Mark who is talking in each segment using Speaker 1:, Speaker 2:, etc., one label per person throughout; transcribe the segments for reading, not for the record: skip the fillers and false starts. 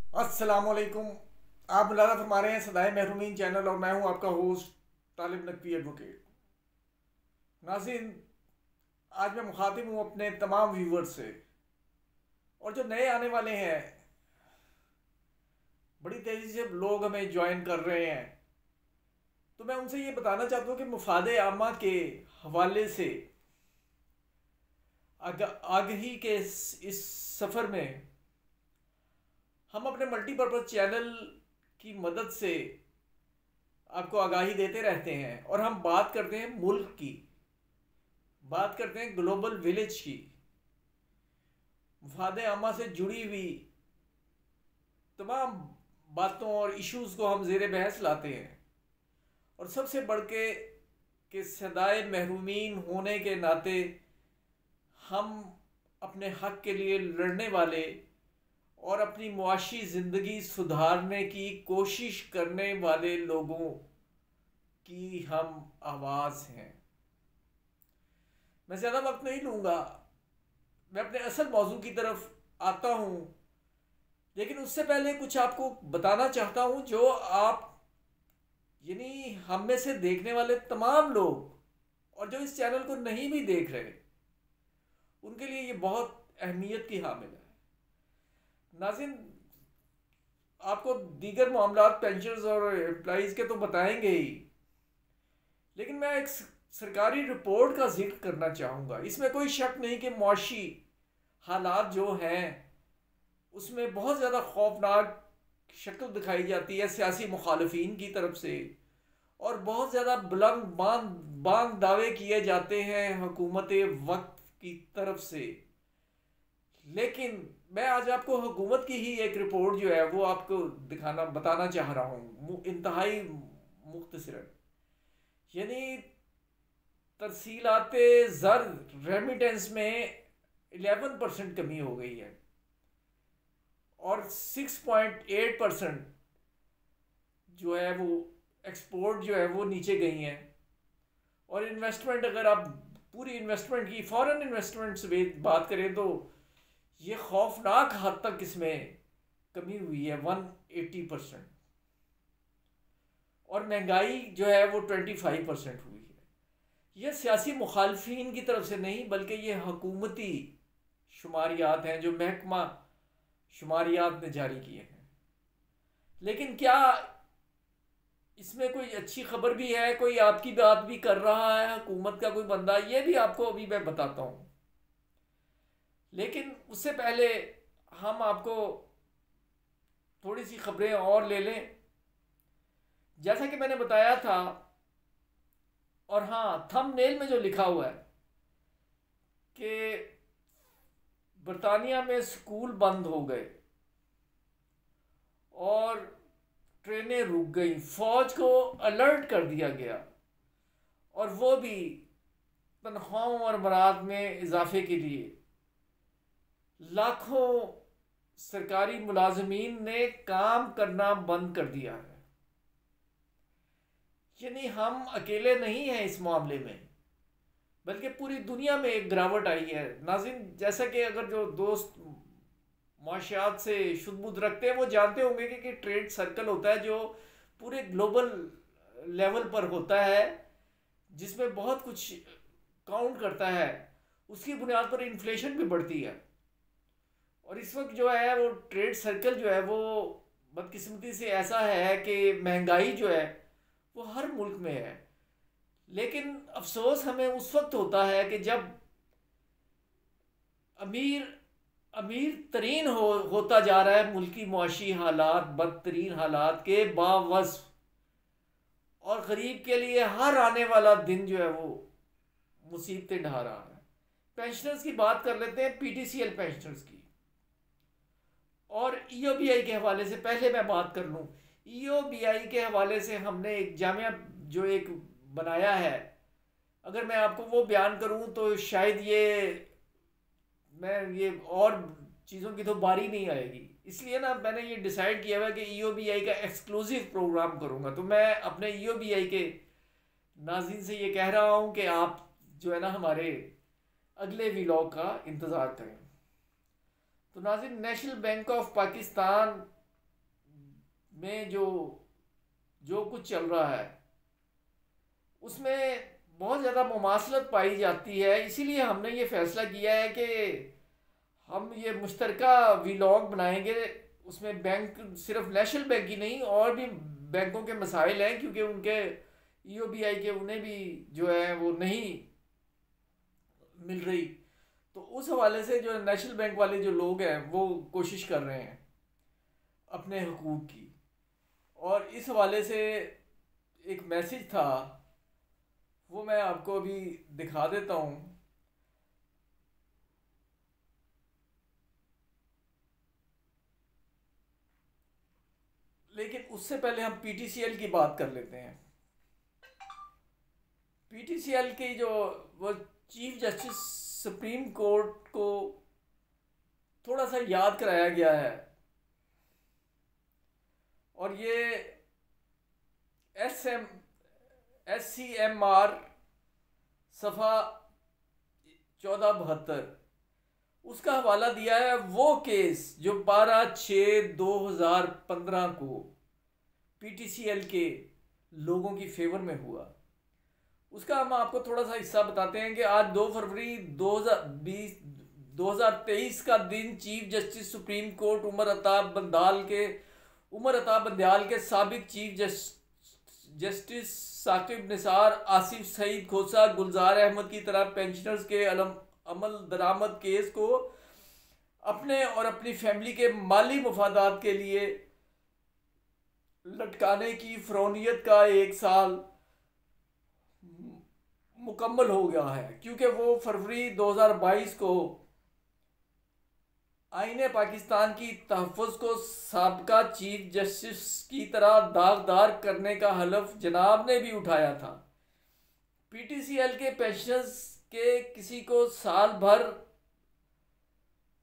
Speaker 1: अस्सलामुअलैकुम। आप मुलाज़ा फरमा रहे हैं सदाए महरूमीन चैनल और मैं हूं आपका होस्ट तालिब नकवी एडवोकेट। नाज़रीन, आज मैं मुखातिब हूं अपने तमाम व्यूवर्स से, और जो नए आने वाले हैं, बड़ी तेज़ी से लोग हमें ज्वाइन कर रहे हैं। तो मैं उनसे ये बताना चाहता हूँ कि मुफादे आमा के हवाले से आगही के इस सफ़र में हम अपने मल्टीपर्पज़ चैनल की मदद से आपको आगाही देते रहते हैं, और हम बात करते हैं मुल्क की, बात करते हैं ग्लोबल विलेज की, मुफादे आमा से जुड़ी हुई तमाम बातों और इश्यूज़ को हम ज़ेर बहस लाते हैं। और सबसे बढ़ के कि सदाए महरूमीन होने के नाते हम अपने हक़ के लिए लड़ने वाले और अपनी मुआशी ज़िंदगी सुधारने की कोशिश करने वाले लोगों की हम आवाज़ हैं। मैं ज़्यादा वक्त नहीं लूँगा, मैं अपने असल मौजू की तरफ आता हूँ, लेकिन उससे पहले कुछ आपको बताना चाहता हूँ जो आप यानी हम में से देखने वाले तमाम लोग और जो इस चैनल को नहीं भी देख रहे, उनके लिए ये बहुत अहमियत की हामिल है। नाज़रीन, आपको दीगर मामलात पेंशनर्स और एम्प्लॉइज़ के तो बताएंगे ही, लेकिन मैं एक सरकारी रिपोर्ट का जिक्र करना चाहूँगा। इसमें कोई शक नहीं कि मुआशी हालात जो हैं उसमें बहुत ज़्यादा खौफनाक शक्ल दिखाई जाती है सियासी मुखालफीन की तरफ से, और बहुत ज़्यादा बुलंद बांग बांग दावे किए जाते हैं हुकूमत वक्त की तरफ से। लेकिन मैं आज आपको हुकूमत की ही एक रिपोर्ट जो है वो आपको बताना चाह रहा हूँ, इंतहाई मुख्तसरन। यानी तरसीलात ज़र रेमिटेंस में 11% कमी हो गई है, और 6.8% जो है वो एक्सपोर्ट जो है वो नीचे गई हैं। और इन्वेस्टमेंट, अगर आप पूरी इन्वेस्टमेंट की, फॉरेन इन्वेस्टमेंट से बात करें तो ये खौफनाक हद तक इसमें कमी हुई है, 180%। और महंगाई जो है वो 25% हुई है। ये सियासी मुखालफीन की तरफ से नहीं, बल्कि ये हुकूमती शुमारियात हैं जो महकमा शुमारियात ने जारी किए हैं। लेकिन क्या इसमें कोई अच्छी खबर भी है? कोई आपकी बात भी कर रहा है हुकूमत का कोई बंदा? ये भी आपको अभी मैं बताता हूँ, लेकिन उससे पहले हम आपको थोड़ी सी खबरें और ले लें। जैसा कि मैंने बताया था, और हाँ, थंबनेल में जो लिखा हुआ है कि बरतानिया में स्कूल बंद हो गए और ट्रेनें रुक गई, फौज को अलर्ट कर दिया गया, और वो भी तनख्वाहों और मराद में इजाफे के लिए लाखों सरकारी मुलाजमीन ने काम करना बंद कर दिया है। यानी हम अकेले नहीं हैं इस मामले में, बल्कि पूरी दुनिया में एक गिरावट आई है। नाज़रीन, जैसा कि अगर जो दोस्त माशियात से शुद्ध रखते हैं वो जानते होंगे कि ट्रेड सर्कल होता है जो पूरे ग्लोबल लेवल पर होता है, जिसमें बहुत कुछ काउंट करता है। उसकी बुनियाद पर इन्फ्लेशन भी बढ़ती है, और इस वक्त जो है वो ट्रेड सर्कल जो है वो बदकिस्मती से ऐसा है कि महंगाई जो है वो हर मुल्क में है। लेकिन अफसोस हमें उस वक्त होता है कि जब अमीर अमीर तरीन होता जा रहा है मुल्की मुआशी हालात बदतरीन हालात के बावजूद, और गरीब के लिए हर आने वाला दिन जो है वो मुसीबतें ढा रहा है। पेंशनर्स की बात कर लेते हैं, पीटीसीएल पेंशनर्स की। और ईओबीआई के हवाले से पहले मैं बात कर लूँ। ईओबीआई के हवाले से हमने एक जामिया जो एक बनाया है, अगर मैं आपको वो बयान करूँ तो शायद ये और चीज़ों की तो बारी नहीं आएगी। इसलिए ना मैंने ये डिसाइड किया हुआ कि ईओबीआई का एक्सक्लूसिव प्रोग्राम करूँगा। तो मैं अपने ईओबीआई के नाज़रीन से ये कह रहा हूँ कि आप जो है ना हमारे अगले व्लॉग का इंतज़ार करें। तो नाज़रीन, नेशनल बैंक ऑफ पाकिस्तान में जो जो कुछ चल रहा है उसमें बहुत ज़्यादा मुमासलत पाई जाती है। इसीलिए हमने ये फ़ैसला किया है कि हम ये मुश्तरका वीलॉग बनाएंगे। उसमें बैंक, सिर्फ नेशनल बैंक ही नहीं और भी बैंकों के मसाइल हैं, क्योंकि उनके ईओबीआई के उन्हें भी जो है वो नहीं मिल रही। तो उस हवाले से जो नेशनल बैंक वाले जो लोग हैं वो कोशिश कर रहे हैं अपने हकूक़ की। और इस हवाले से एक मैसेज था, वो मैं आपको अभी दिखा देता हूँ। लेकिन उससे पहले हम पीटीसीएल की बात कर लेते हैं। पीटीसीएल की जो वो चीफ जस्टिस सुप्रीम कोर्ट को थोड़ा सा याद कराया गया है, और ये SCMR सफ़ा 1472 उसका हवाला दिया है। वो केस जो 12/6/2015 को पीटीसीएल के लोगों की फेवर में हुआ, उसका हम आपको थोड़ा सा हिस्सा बताते हैं कि आज 2 फरवरी 2023 का दिन chief justice supreme court Umar Ata Bandial के साबिक चीफ जस्टिस साकिब निसार, आसिफ सईद खोसा, गुलजार अहमद की तरह पेंशनर्स के अमल दरामद केस को अपने और अपनी फैमिली के माली मफादात के लिए लटकाने की फ़रौनियत का 1 साल मुकम्मल हो गया है। क्योंकि वो फरवरी 2022 को आईने पाकिस्तान की तहफ़्फ़ुज़ को साबका चीफ जस्टिस की तरह दागदार करने का हलफ जनाब ने भी उठाया था। पीटीसीएल के पेंशनर्स के किसी को साल भर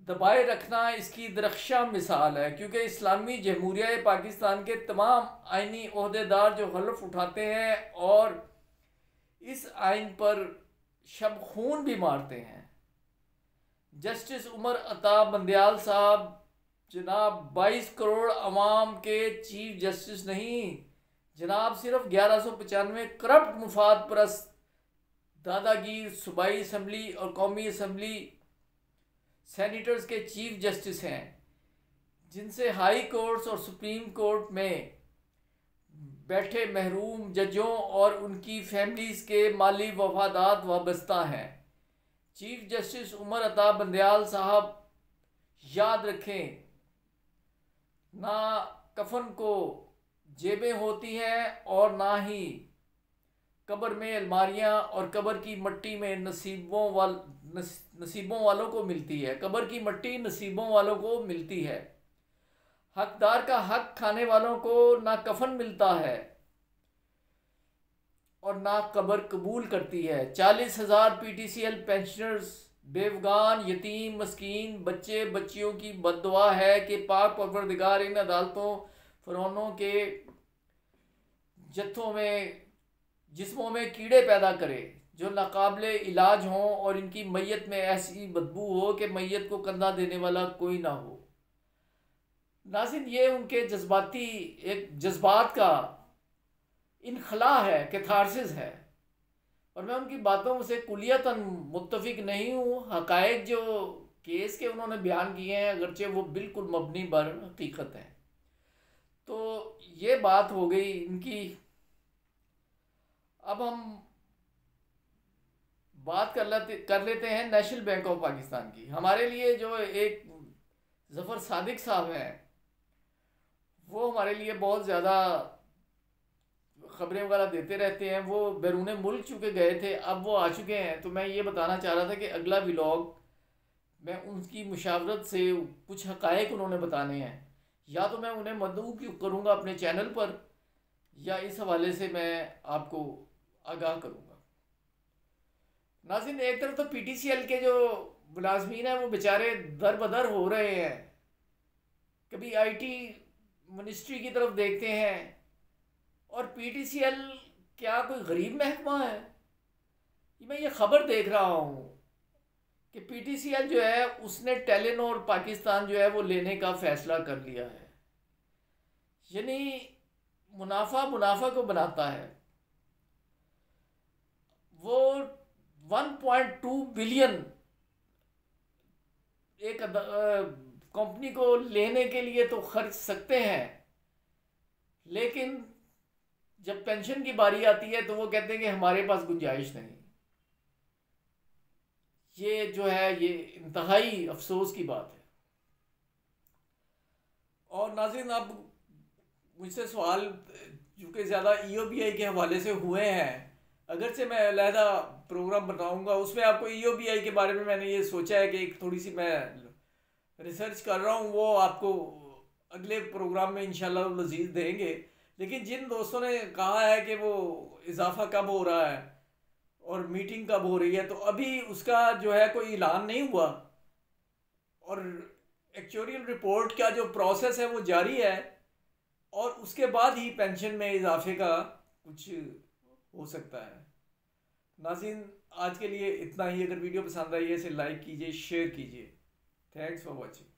Speaker 1: दबाए रखना इसकी दरख्शां मिसाल है, क्योंकि इस्लामी जमहूरिया पाकिस्तान के तमाम आइनी ओहदेदार जो हलफ उठाते हैं और इस आइन पर शब खून भी मारते हैं। जस्टिस उमर अता बंदयाल साहब जनाब 22 करोड़ अवाम के चीफ जस्टिस नहीं, जनाब सिर्फ 1195 करप्ट मुफाद परस्त दादागीर सूबाई असम्बली और कौमी असम्बली सेनेटर्स के चीफ जस्टिस हैं, जिनसे हाई कोर्ट्स और सुप्रीम कोर्ट में बैठे महरूम जजों और उनकी फैमिलीज़ के माली वफादात वाबस्ता हैं। चीफ जस्टिस उमर अता बंदयाल साहब याद रखें, ना कफन को जेबें होती हैं और ना ही कब्र में अलमारियां, और कब्र की मट्टी में नसीबों वालों को मिलती है। कब्र की मट्टी नसीबों वालों को मिलती है। हकदार का हक खाने वालों को ना कफन मिलता है और ना कब्र कबूल करती है। 40,000 पीटीसीएल पेंशनर्स, बेवगान, यतीम, मस्कीन बच्चे बच्चियों की बद्दुआ है कि पाक परवरदिगार इन अदालतों फ़रौनों के जत्थों में जिस्मों में कीड़े पैदा करे जो नाकाबिले इलाज हों और इनकी मैयत में ऐसी बदबू हो कि मैयत को कंधा देने वाला कोई ना हो। नाज़रीन, ये उनके एक जज्बात का इनखला है, कैथारसिस है, और मैं उनकी बातों से कुलियतन मुत्तफिक नहीं हूँ। हकायक जो केस के उन्होंने बयान किए हैं, अगरचे वो बिल्कुल मबनी बर हकीकत है। तो ये बात हो गई इनकी। अब हम बात कर लेते हैं नेशनल बैंक ऑफ पाकिस्तान की। हमारे लिए जो एक ज़फ़र सादिक साहब हैं, वो हमारे लिए बहुत ज़्यादा ख़बरें वगैरह देते रहते हैं। वो बैरून मुल्क चुके गए थे, अब वो आ चुके हैं। तो मैं ये बताना चाह रहा था कि अगला व्लॉग मैं उनकी मुशावरत से कुछ हक़ाइक़ उन्होंने बताने हैं, या तो मैं उन्हें मदऊ करूँगा अपने चैनल पर, या इस हवाले से मैं आपको आगाह करूँगा। नाज़रीन, एक तरफ तो पीटीसीएल के जो मुलाजमीन हैं वो बेचारे दर बदर हो रहे हैं। कभी आईटी मिनिस्ट्री की तरफ देखते हैं, और पीटीसीएल क्या कोई गरीब महकमा है? मैं ये ख़बर देख रहा हूँ कि पीटीसीएल जो है उसने टेलीनॉर पाकिस्तान जो है वो लेने का फ़ैसला कर लिया है। यानी मुनाफा मुनाफा को बनाता है। वो 1.2 बिलियन एक कंपनी को लेने के लिए तो खर्च सकते हैं, लेकिन जब पेंशन की बारी आती है तो वो कहते हैं कि हमारे पास गुंजाइश नहीं। ये जो है ये इंतहाई अफसोस की बात है। और नाज़रीन, आप मुझसे सवाल चूँकि ज़्यादा ईओबीआई के हवाले से हुए हैं, अगरचे मैं अलहदा प्रोग्राम बनाऊंगा उसमें आपको ईओबीआई के बारे में मैंने ये सोचा है कि एक थोड़ी सी मैं रिसर्च कर रहा हूँ, वो आपको अगले प्रोग्राम में इंशाल्लाह लजीज देंगे। लेकिन जिन दोस्तों ने कहा है कि वो इजाफा कब हो रहा है और मीटिंग कब हो रही है, तो अभी उसका जो है कोई ऐलान नहीं हुआ, और एक्चुअरियल रिपोर्ट का जो प्रोसेस है वो जारी है, और उसके बाद ही पेंशन में इजाफे का कुछ हो सकता है। नाज़रीन, आज के लिए इतना ही। अगर वीडियो पसंद आई है इसे लाइक कीजिए, शेयर कीजिए। Thanks for watching.